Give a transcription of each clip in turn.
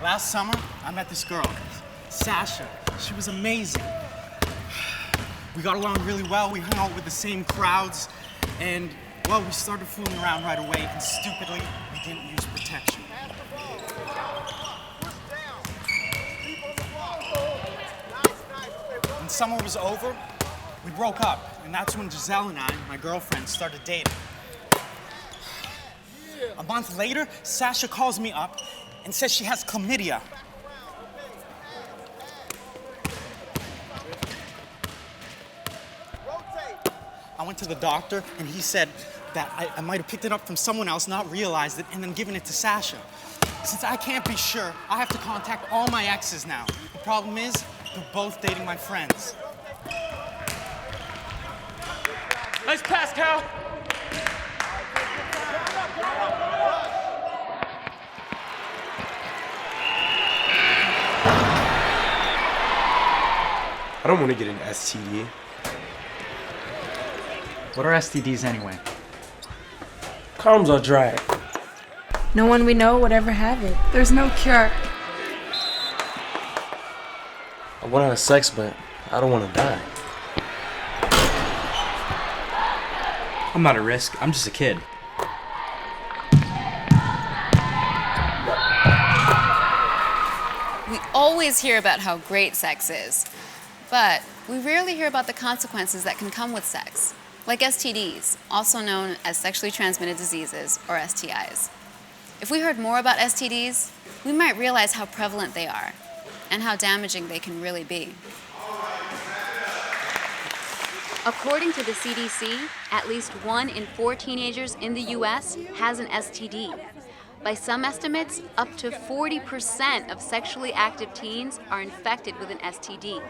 Last summer, I met this girl, Sasha. She was amazing. We got along really well. We hung out with the same crowds. And, well, we started fooling around right away. And stupidly, we didn't use protection. When summer was over, we broke up. And that's when Giselle and I, my girlfriend, started dating. A month later, Sasha calls me up and says she has chlamydia. I went to the doctor and he said that I might have picked it up from someone else, not realized it, and then given it to Sasha. Since I can't be sure, I have to contact all my exes now. The problem is, they're both dating my friends. Nice pass, Cal. I don't want to get an STD. What are STDs anyway? Condoms are dry. No one we know would ever have it. There's no cure. I want to have sex, but I don't want to die. I'm not at risk. I'm just a kid. We always hear about how great sex is, but we rarely hear about the consequences that can come with sex, like STDs, also known as sexually transmitted diseases, or STIs. If we heard more about STDs, we might realize how prevalent they are and how damaging they can really be. According to the CDC, at least 1 in 4 teenagers in the US has an STD. By some estimates, up to 40% of sexually active teens are infected with an STD.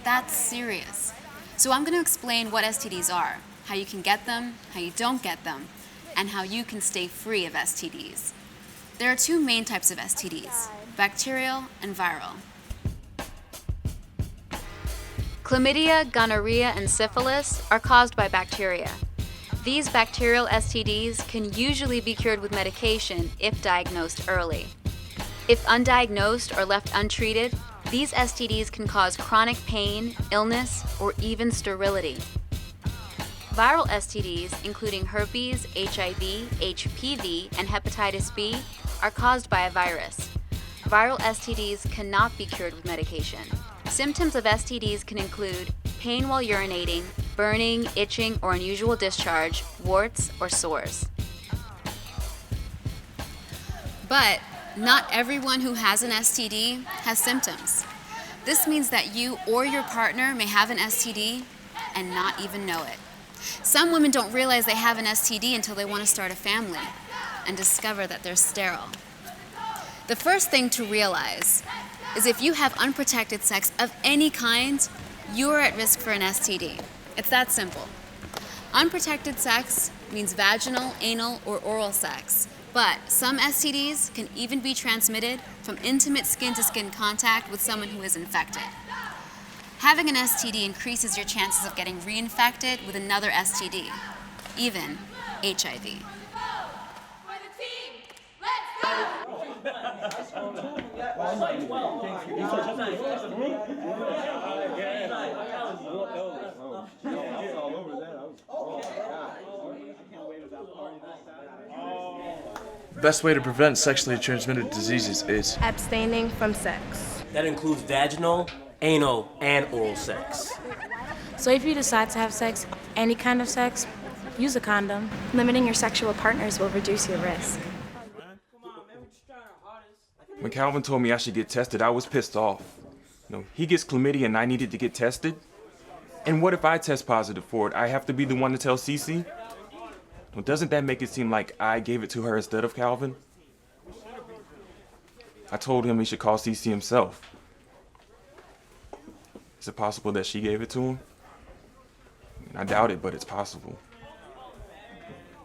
That's serious. So I'm going to explain what STDs are, how you can get them, how you don't get them, and how you can stay free of STDs. There are 2 main types of STDs, bacterial and viral. Chlamydia, gonorrhea, and syphilis are caused by bacteria. These bacterial STDs can usually be cured with medication if diagnosed early. If undiagnosed or left untreated, these STDs can cause chronic pain, illness, or even sterility. Viral STDs, including herpes, HIV, HPV, and hepatitis B, are caused by a virus. Viral STDs cannot be cured with medication. Symptoms of STDs can include pain while urinating, burning, itching, or unusual discharge, warts, or sores. But not everyone who has an STD has symptoms. This means that you or your partner may have an STD and not even know it. Some women don't realize they have an STD until they want to start a family and discover that they're sterile. The first thing to realize is if you have unprotected sex of any kind, you are at risk for an STD. It's that simple. Unprotected sex means vaginal, anal, or oral sex. But some STDs can even be transmitted from intimate skin-to-skin contact with someone who is infected. Having an STD increases your chances of getting reinfected with another STD, even HIV. The best way to prevent sexually transmitted diseases is Abstaining from sex. That includes vaginal, anal, and oral sex. So if you decide to have sex, any kind of sex, use a condom. Limiting your sexual partners will reduce your risk. when Calvin told me I should get tested, I was pissed off. He gets chlamydia and I needed to get tested. And what if I test positive for it? I have to be the one to tell Cece? Well, doesn't that make it seem like I gave it to her instead of Calvin? I told him he should call Cece himself. Is it possible that she gave it to him? I doubt it, but it's possible.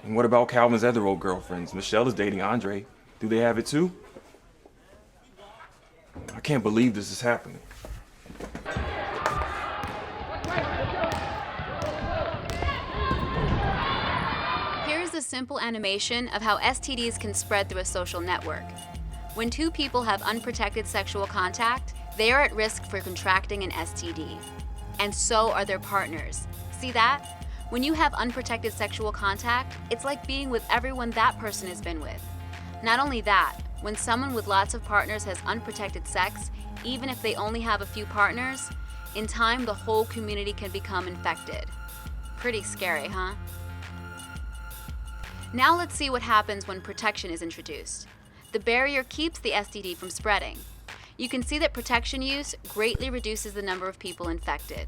And what about Calvin's other old girlfriends? Michelle is dating Andre. Do they have it too? I can't believe this is happening. a simple animation of how STDs can spread through a social network. When two people have unprotected sexual contact, they are at risk for contracting an STD. And so are their partners. See that? When you have unprotected sexual contact, it's like being with everyone that person has been with. Not only that, when someone with lots of partners has unprotected sex, even if they only have a few partners, in time the whole community can become infected. Pretty scary, huh? Now let's see what happens when protection is introduced. The barrier keeps the STD from spreading. You can see that protection use greatly reduces the number of people infected.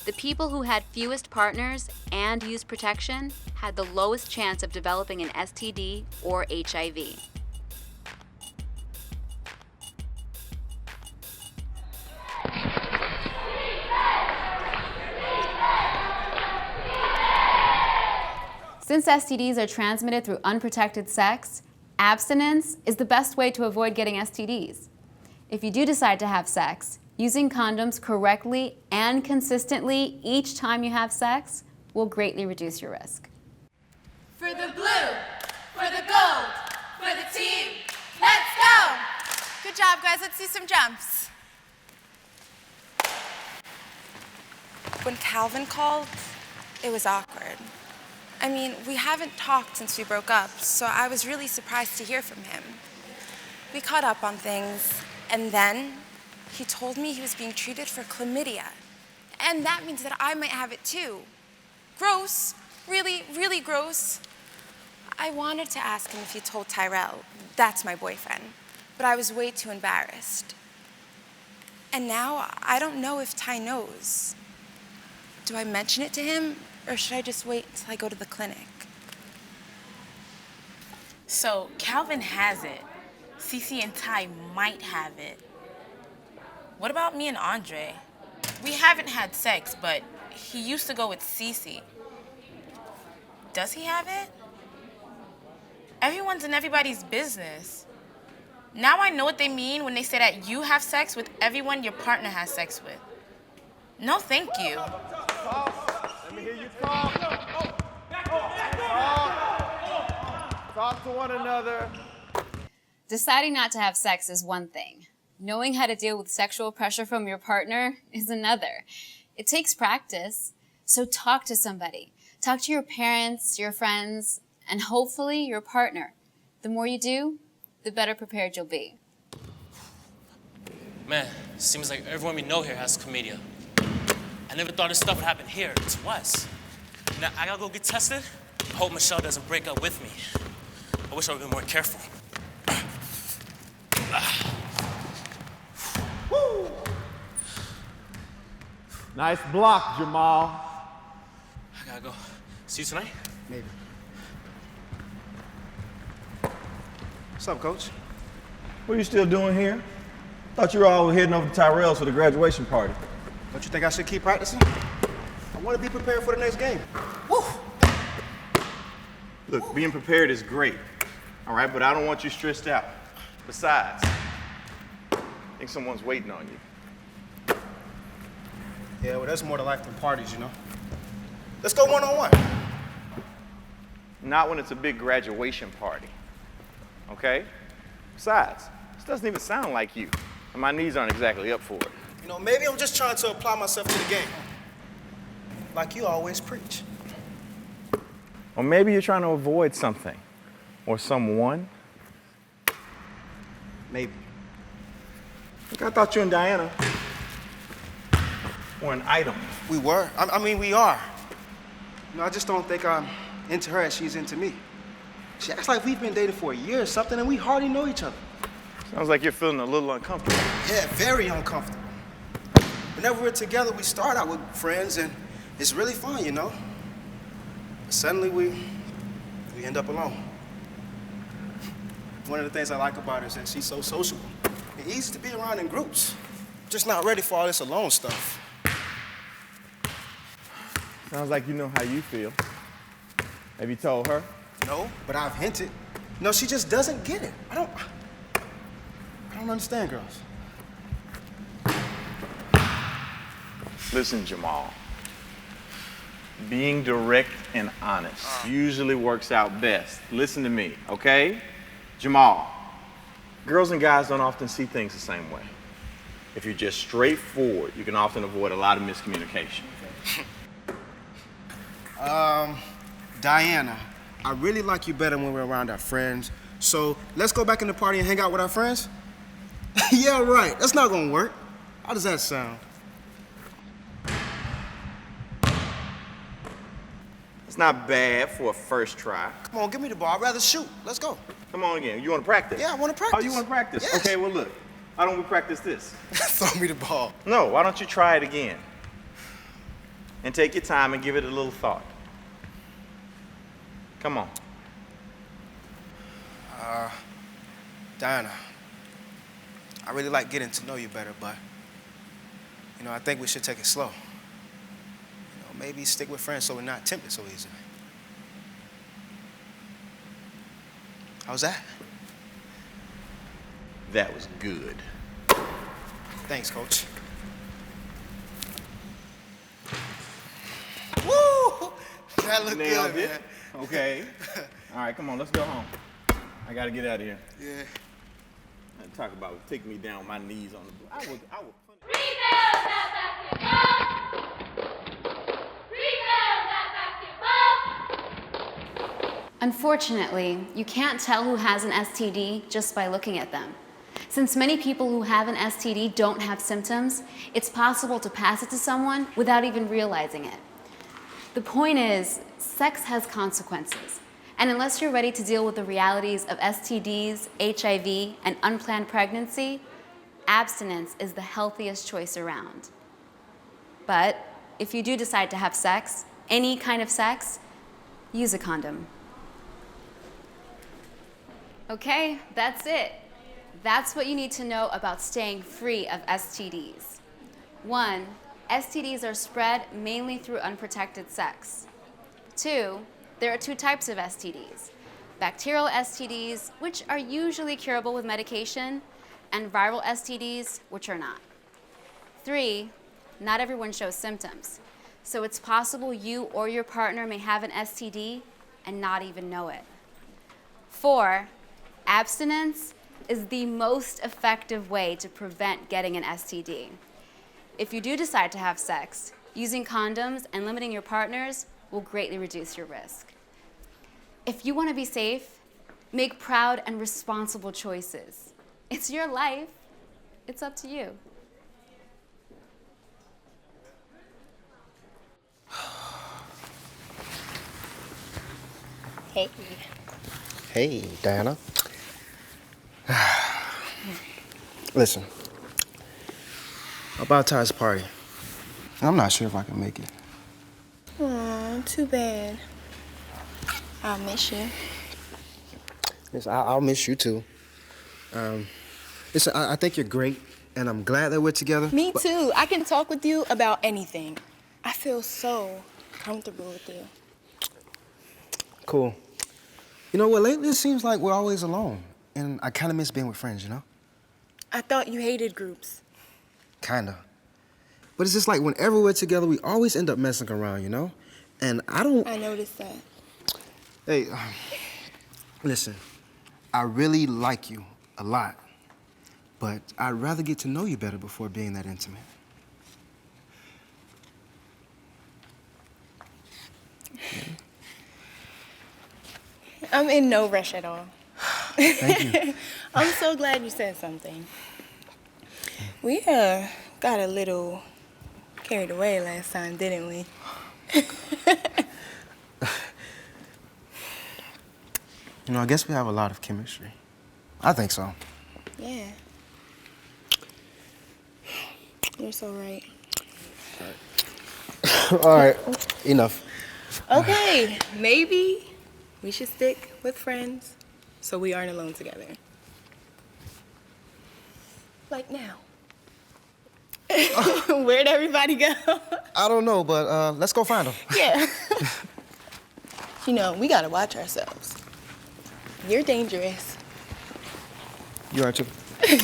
The people who had fewest partners and used protection had the lowest chance of developing an STD or HIV. Since STDs are transmitted through unprotected sex, abstinence is the best way to avoid getting STDs. If you do decide to have sex, using condoms correctly and consistently each time you have sex will greatly reduce your risk. For the blue, for the gold, for the team, let's go! Good job, guys. Let's see some jumps. When Calvin called, it was awkward. I mean, we haven't talked since we broke up, so I was really surprised to hear from him. We caught up on things, and then he told me he was being treated for chlamydia. And that means that I might have it too. Gross. Really, really gross. I wanted to ask him if he told Tyrell. That's my boyfriend. But I was way too embarrassed. And now I don't know if Ty knows. Do I mention it to him, or should I just wait till I go to the clinic? So Calvin has it. Cece and Ty might have it. What about me and Andre? We haven't had sex, but he used to go with Cece. Does he have it? Everyone's in everybody's business. Now I know what they mean when they say that you have sex with everyone your partner has sex with. No, thank you. Let me hear you talk. Talk to one another. Deciding not to have sex is one thing. Knowing how to deal with sexual pressure from your partner is another. It takes practice, so talk to somebody. Talk to your parents, your friends, and hopefully your partner. The more you do, the better prepared you'll be. Man, seems like everyone we know here has chlamydia. I never thought this stuff would happen here, to us. Now, I gotta go get tested. I hope Michelle doesn't break up with me. I wish I would've been more careful. Woo! Nice block, Jamal. I gotta go. See you tonight? Maybe. What's up, Coach? What are you still doing here? Thought you were all heading over to Tyrell's for the graduation party. Don't you think I should keep practicing? I want to be prepared for the next game. Woo! Look, being prepared is great, all right, but I don't want you stressed out. Besides, I think someone's waiting on you. Yeah, well, that's more to life than parties, you know? Let's go one-on-one. Not when it's a big graduation party, okay? Besides, this doesn't even sound like you, and my knees aren't exactly up for it. You know, maybe I'm just trying to apply myself to the game. Like you always preach. Or maybe you're trying to avoid something or someone. Maybe. Look, I thought you and Diana were an item. We were. I mean, we are. You know, I just don't think I'm into her as she's into me. She acts like we've been dating for a year or something and we hardly know each other. Sounds like you're feeling a little uncomfortable. Yeah, very uncomfortable. Whenever we're together, we start out with friends and it's really fun, you know? But suddenly we end up alone. One of the things I like about her is that she's so sociable and easy to be around in groups. Just not ready for all this alone stuff. Sounds like you know how you feel. Have you told her? No, but I've hinted. No, she just doesn't get it. I don't understand girls. Listen, Jamal. Being direct and honest. Usually works out best. Listen to me, okay? Jamal, girls and guys don't often see things the same way. If you're just straightforward, you can often avoid a lot of miscommunication. Diana, I really like you better when we're around our friends. So let's go back in the party and hang out with our friends? Yeah, right. That's not gonna work. How does that sound? It's not bad for a first try. Come on, give me the ball. I'd rather shoot. Let's go. Come on again. You want to practice? Yeah, I want to practice. Oh, you want to practice? Yes. Okay, well, look. Why don't we practice this? Throw me the ball. No, why don't you try it again? And take your time and give it a little thought. Come on. Diana, I really like getting to know you better, but, I think we should take it slow. Maybe stick with friends so we're not tempted so easily. How's that? That was good. Thanks, Coach. Woo! That looked Nailed good, it. man. Okay. All right, come on, let's go home. I gotta get out of here. Yeah. Talk about take me down, my knees on the. I would. Unfortunately, you can't tell who has an STD just by looking at them. Since many people who have an STD don't have symptoms, it's possible to pass it to someone without even realizing it. The point is, sex has consequences. And unless you're ready to deal with the realities of STDs, HIV, and unplanned pregnancy, abstinence is the healthiest choice around. But if you do decide to have sex, any kind of sex, use a condom. Okay, that's it. That's what you need to know about staying free of STDs. 1, STDs are spread mainly through unprotected sex. 2, there are 2 types of STDs. Bacterial STDs, which are usually curable with medication, and viral STDs, which are not. 3, not everyone shows symptoms. So it's possible you or your partner may have an STD and not even know it. 4, abstinence is the most effective way to prevent getting an STD. If you do decide to have sex, using condoms and limiting your partners will greatly reduce your risk. If you want to be safe, make proud and responsible choices. It's your life. It's up to you. Hey. Hey, Diana. Listen, about Ty's party. I'm not sure if I can make it. Aw, too bad. I'll miss you. Listen, I'll miss you too. Listen, I think you're great, and I'm glad that we're together. Me too. I can talk with you about anything. I feel so comfortable with you. Cool. You know what, lately it seems like we're always alone, and I kind of miss being with friends, you know? I thought you hated groups. Kinda. But it's just like whenever we're together, we always end up messing around, you know? And I don't... I noticed that. Hey, listen, I really like you a lot, but I'd rather get to know you better before being that intimate. I'm in no rush at all. Thank you. I'm so glad you said something. We got a little carried away last time, didn't we? You know, I guess we have a lot of chemistry. I think so. Yeah. You're so right. All right, enough. Okay, maybe we should stick with friends so we aren't alone together. Like now. Where'd everybody go? I don't know, but let's go find them. Yeah. You know, we gotta watch ourselves. You're dangerous. You are too. Yeah.